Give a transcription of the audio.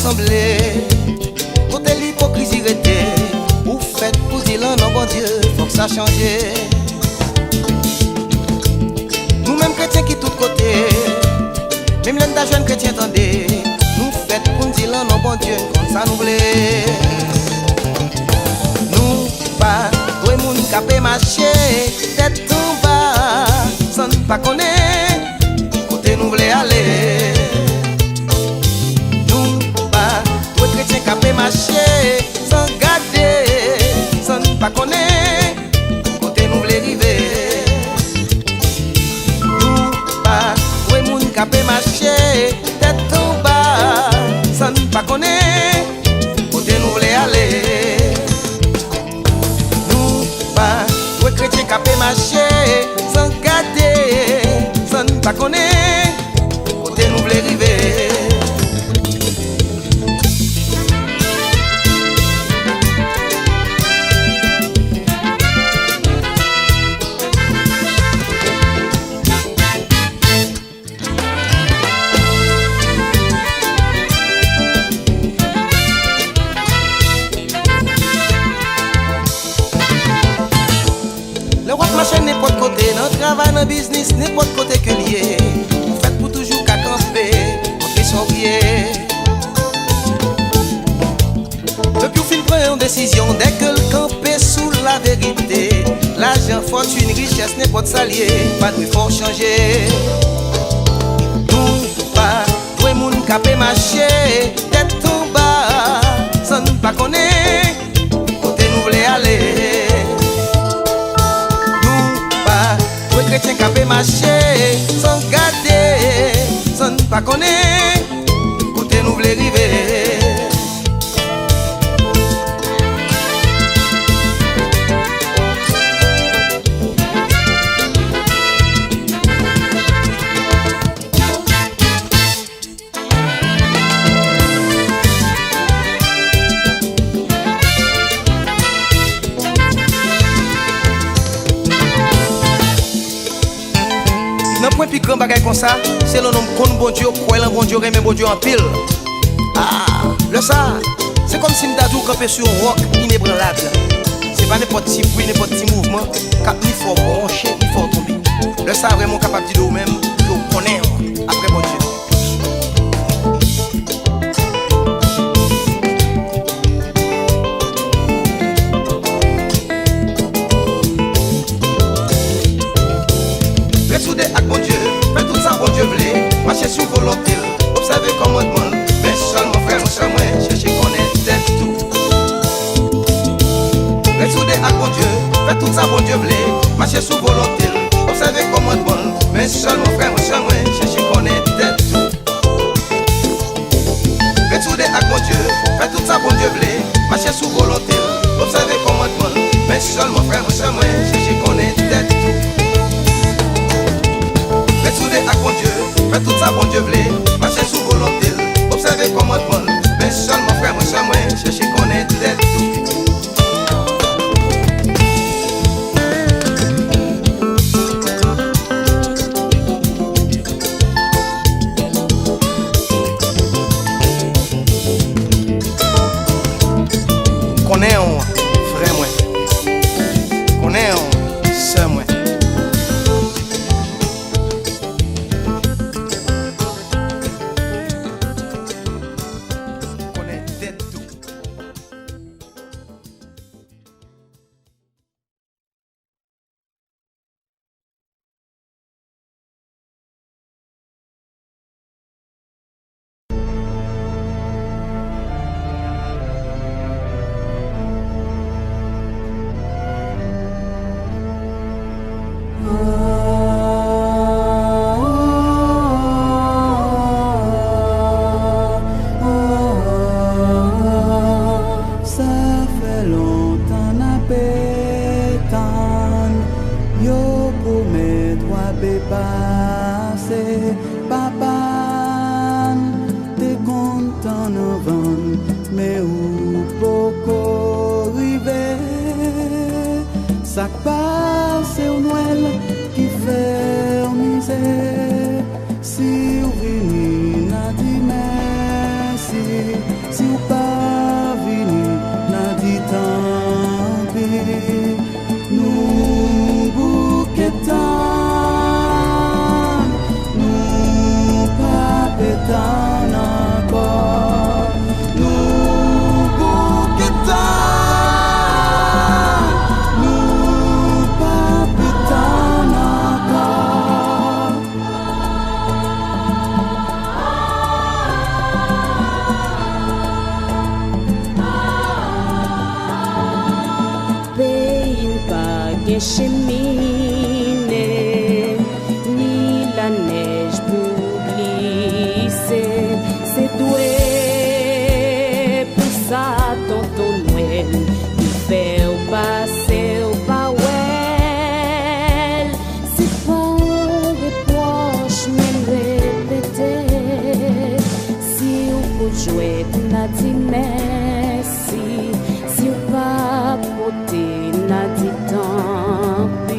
rassemblés. Côté l'hypocrisie restée, ou faites pour dire non bon Dieu, faut que ça change. Nous-mêmes chrétiens qui tous côtés, même les jeunes chrétiens attendez, nous faites pour dire non bon Dieu, comme ça nous voulons. Nous pas, tout le monde capé marcher, tête en bas, sans pas connaître, côté nous voulons aller. Nous pas, tout le chrétien capé marcher, sans garder, sans pas connaître, côté nous voulons arriver. Nous pas, tout le monde capé marcher, tête en bas, sans pas connaître, côté nous voulons aller. Nous chrétiens capé marcher, sans garder, sans pas connaître, côté nous voulons arriver. N'importe côté, dans travail, dans business, n'importe côté que lié. On fait pour toujours qu'à camper, on fait son pied. Depuis qu'on prend une décision, dès que le campé sous la vérité, l'argent, fortune, richesse, n'importe s'allier, pas de faut changer. Nous pas, tout le monde capé marcher, tête en bas, sans nous pas connaître, côté nous voulons aller. Chrétien capé marcher, sans garder, sans pas connaître, côté nous voulons arriver. Point plus grand bagay comme ça, c'est le nom qu'on bon Dieu, quoi le bon Dieu, mais bon Dieu en pile. Ah, le ça, c'est comme si m'dadou campé sur un roc inébranlable. C'est pas n'importe petit bruit, n'importe petit mouvement, cap ni fort branché, ni fort tomber. Le ça vraiment capable de dire même que vous connaissez après bon Dieu. Marcher sous volonté, observer commandement, mais seulement frère, mon frère, moi, chercher connaître tout. Résoudre à bon Dieu, faire tout ça, bon Dieu voulait. Marcher sous volonté, observer commandement, mais seulement frère, mon frère, moi, chercher connaître tout. Résoudre à bon Dieu, faire tout ça, bon Dieu voulait. Marcher sous volonté, observer commandement, mais seulement frère, mon frère, moi, chercher connaître tout. Retourner à bon Dieu, faire tout ça, bon Dieu voulait. Marcher sous volonté, observer commandement, mais seulement frère, moi, ça, moi, chercher connaître tout. Connais on frère moi, connais on sœur moi. Papa, t'es content novembre, mais où beaucoup arriver, ça passe au Noël qui fait misère. Si vous venez, n'a dit merci, cheminer, ni la neige pour glisser. C'est doué pour ça, tonton Noël, qui fait au passer au bawel. C'est pas reproche, mais répéter. Si vous pouvez jouer, n'a dit merci. Si vous pas porter, n'a dit tant pis.